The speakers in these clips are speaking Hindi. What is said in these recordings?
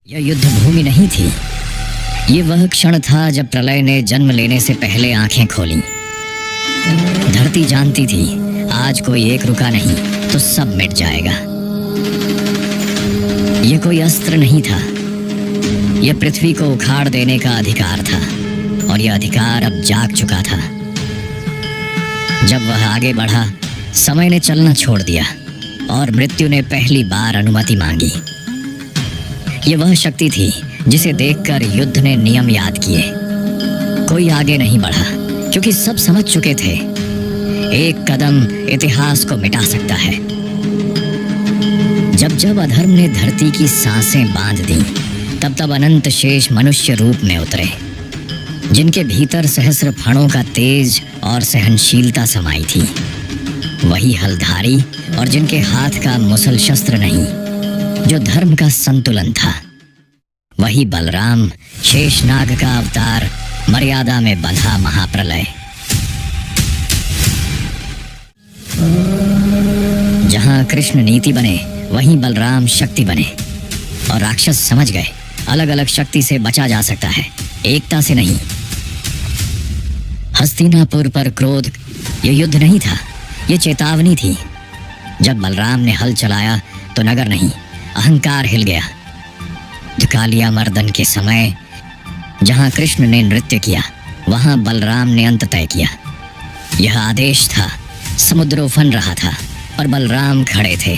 यह युद्ध भूमि नहीं थी। ये वह क्षण था जब प्रलय ने जन्म लेने से पहले आंखें खोली। धरती जानती थी आज कोई एक रुका नहीं तो सब मिट जाएगा। यह कोई अस्त्र नहीं था, यह पृथ्वी को उखाड़ देने का अधिकार था और यह अधिकार अब जाग चुका था। जब वह आगे बढ़ा, समय ने चलना छोड़ दिया और मृत्यु ने पहली बार अनुमति मांगी। ये वह शक्ति थी जिसे देखकर युद्ध ने नियम याद किए। कोई आगे नहीं बढ़ा क्योंकि सब समझ चुके थे एक कदम इतिहास को मिटा सकता है। जब जब अधर्म ने धरती की सांसें बांध दी, तब तब अनंत शेष मनुष्य रूप में उतरे, जिनके भीतर सहस्र फणों का तेज और सहनशीलता समाई थी। वही हलधारी और जिनके हाथ का मुसल शस्त्र नहीं, जो धर्म का संतुलन था। वही बलराम, शेषनाग का अवतार, मर्यादा में बंधा महाप्रलय। जहां कृष्ण नीति बने, वहीं बलराम शक्ति बने। और राक्षस समझ गए अलग अलग शक्ति से बचा जा सकता है, एकता से नहीं। हस्तिनापुर पर क्रोध ये युद्ध नहीं था, ये चेतावनी थी। जब बलराम ने हल चलाया तो नगर नहीं, अहंकार हिल गया। कालिया मर्दन के समय जहां कृष्ण ने नृत्य किया, वहां बलराम ने अंत तय किया। यह आदेश था। समुद्र उफन रहा था पर बलराम खड़े थे,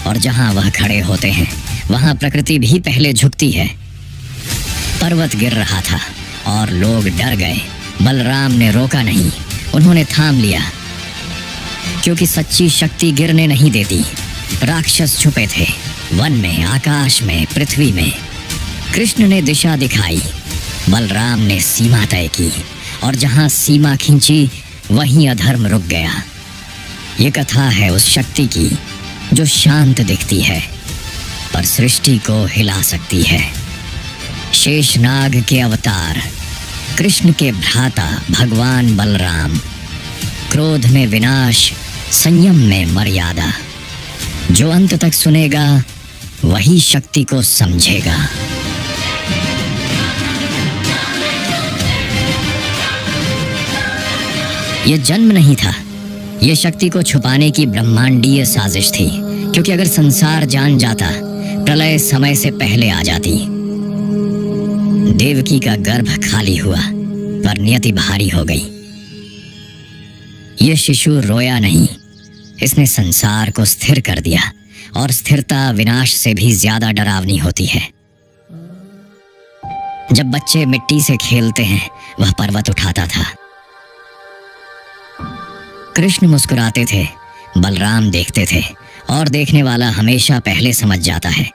और जहां वह खड़े होते हैं वहां प्रकृति भी पहले झुकती है। पर्वत गिर रहा था और लोग डर गए। बलराम ने रोका नहीं, उन्होंने थाम लिया, क्योंकि सच्ची शक्ति गिरने नहीं देती। राक्षस छुपे थे वन में, आकाश में, पृथ्वी में। कृष्ण ने दिशा दिखाई, बलराम ने सीमा तय की, और जहां सीमा खींची वहीं अधर्म रुक गया। ये कथा है उस शक्ति की जो शांत दिखती है पर सृष्टि को हिला सकती है। शेषनाग के अवतार, कृष्ण के भ्राता भगवान बलराम। क्रोध में विनाश, संयम में मर्यादा। जो अंत तक सुनेगा वही शक्ति को समझेगा। यह जन्म नहीं था, यह शक्ति को छुपाने की ब्रह्मांडीय साजिश थी। क्योंकि अगर संसार जान जाता, प्रलय समय से पहले आ जाती। देवकी का गर्भ खाली हुआ पर नियति भारी हो गई। यह शिशु रोया नहीं, इसने संसार को स्थिर कर दिया, और स्थिरता विनाश से भी ज्यादा डरावनी होती है। जब बच्चे मिट्टी से खेलते हैं, वह पर्वत उठाता था। कृष्ण मुस्कुराते थे, बलराम देखते थे, और देखने वाला हमेशा पहले समझ जाता है।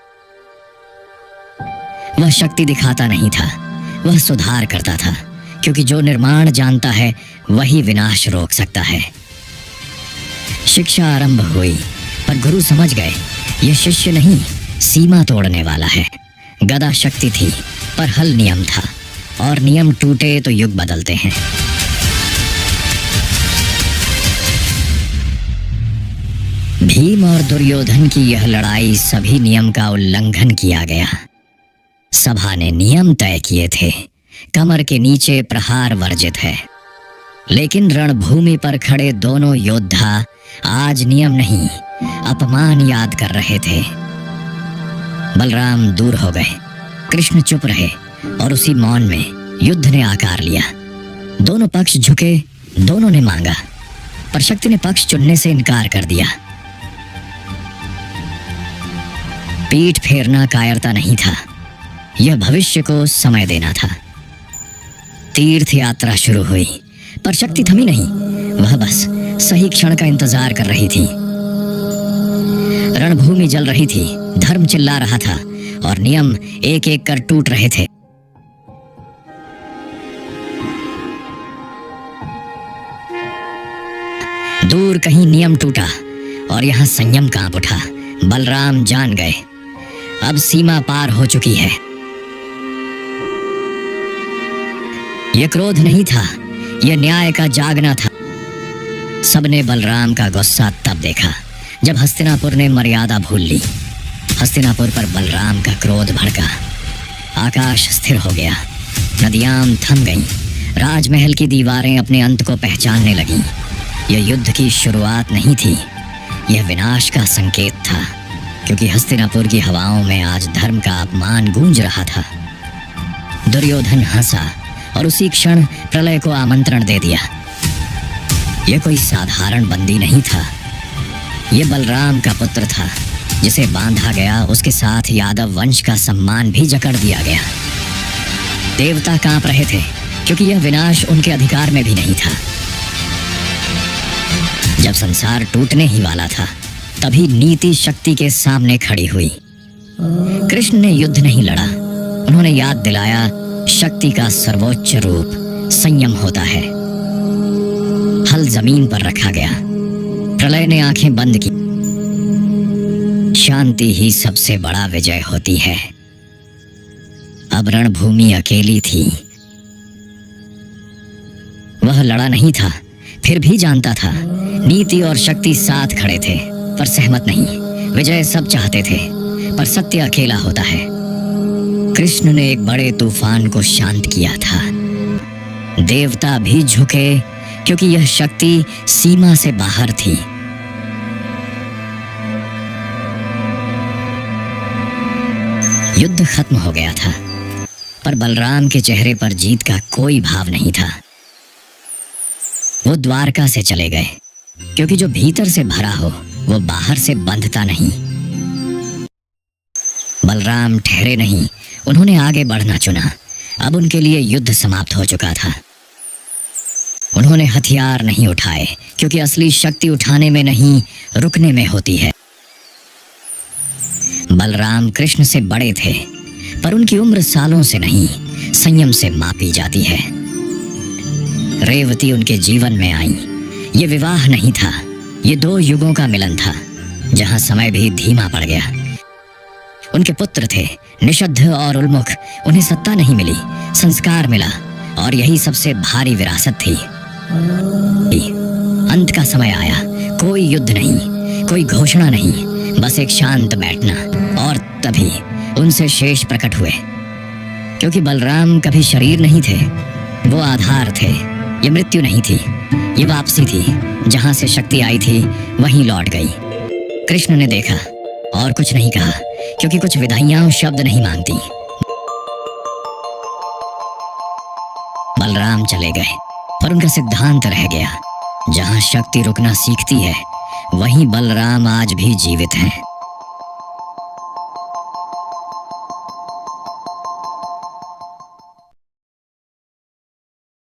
वह शक्ति दिखाता नहीं था, वह सुधार करता था, क्योंकि जो निर्माण जानता है वही विनाश रोक सकता है। शिक्षा आरंभ हुई, पर गुरु समझ गए यह शिष्य नहीं, सीमा तोड़ने वाला है। गदा शक्ति थी पर हल नियम था, और नियम टूटे तो युग बदलते हैं। भीम और दुर्योधन की यह लड़ाई सभी नियम का उल्लंघन किया गया। सभा ने नियम तय किए थे, कमर के नीचे प्रहार वर्जित है। लेकिन रणभूमि पर खड़े दोनों योद्धा आज नियम नहीं, अपमान याद कर रहे थे। बलराम दूर हो गए, कृष्ण चुप रहे, और उसी मौन में युद्ध ने आकार लिया। दोनों पक्ष झुके, दोनों ने मांगा, पर शक्ति ने पक्ष चुनने से इनकार कर दिया। पीठ फेरना कायरता नहीं था, यह भविष्य को समय देना था। तीर्थ यात्रा शुरू हुई, पर शक्ति थमी नहीं, वह बस सही क्षण का इंतजार कर रही थी। रणभूमि जल रही थी, धर्म चिल्ला रहा था, और नियम एक एक कर टूट रहे थे। दूर कहीं नियम टूटा और यहां संयम कांप उठा। बलराम जान गए अब सीमा पार हो चुकी है। यह क्रोध नहीं था, यह न्याय का जागना था। सबने बलराम का गुस्सा तब देखा जब हस्तिनापुर ने मर्यादा भूल ली। हस्तिनापुर पर बलराम का क्रोध भड़का। आकाश स्थिर हो गया, नदियां थम गईं, राजमहल की दीवारें अपने अंत को पहचानने लगीं। यह युद्ध की शुरुआत नहीं थी, यह विनाश का संकेत था, क्योंकि हस्तिनापुर की हवाओं में आज धर्म का अपमान गूंज रहा था। दुर्योधन हंसा और उसी क्षण प्रलय को आमंत्रण दे दिया। यह कोई साधारण बंदी नहीं था, यह बलराम का पुत्र था, जिसे बांधा गया, उसके साथ यादव वंश का सम्मान भी जकड़ दिया गया। देवता कांप रहे थे, क्योंकि यह विनाश उनके अधिकार में भी नहीं था। जब संसार टूटने ही वाला था, तभी नीति शक्ति के सामने खड़ी हुई। कृष्ण ने युद्ध नहीं लड़ा, उन्होंने याद दिलाया शक्ति का सर्वोच्च रूप संयम होता है। हल जमीन पर रखा गया, प्रलय ने आंखें बंद की। शांति ही सबसे बड़ा विजय होती है। अब रणभूमि अकेली थी। वह लड़ा नहीं था, फिर भी जानता था नीति और शक्ति साथ खड़े थे, पर सहमत नहीं। विजय सब चाहते थे, पर सत्य अकेला होता है। कृष्ण ने एक बड़े तूफान को शांत किया था। देवता भी झुके, क्योंकि यह शक्ति सीमा से बाहर थी। युद्ध खत्म हो गया था, पर बलराम के चेहरे पर जीत का कोई भाव नहीं था। वो द्वारका से चले गए, क्योंकि जो भीतर से भरा हो वो बाहर से बंधता नहीं। बलराम ठहरे नहीं, उन्होंने आगे बढ़ना चुना। अब उनके लिए युद्ध समाप्त हो चुका था। उन्होंने हथियार नहीं उठाए, क्योंकि असली शक्ति उठाने में नहीं, रुकने में होती है। बलराम कृष्ण से बड़े थे, पर उनकी उम्र सालों से नहीं, संयम से मापी जाती है। रेवती उनके जीवन में आई। ये विवाह नहीं था, ये दो युगों का मिलन था, जहां समय भी धीमा पड़ गया। उनके पुत्र थे, निषद्ध और उन्मुख। उन्हें सत्ता नहीं मिली, संस्कार मिला, और यही सबसे भारी विरासत थी। अंत का समय आया, कोई युद्ध नहीं, कोई घोषणा नहीं, बस एक शांत बैठना। और तभी उनसे शेष प्रकट हुए, क्योंकि बलराम कभी शरीर नहीं थे, वो आधार थे। ये मृत्यु नहीं थी, ये वापसी थी। जहां से शक्ति आई थी वहीं लौट गई। कृष्ण ने देखा और कुछ नहीं कहा, क्योंकि कुछ विधाइयां शब्द नहीं मांगती। बलराम चले गए, पर उनका सिद्धांत रह गया। जहां शक्ति रुकना सीखती है, वहीं बलराम आज भी जीवित हैं।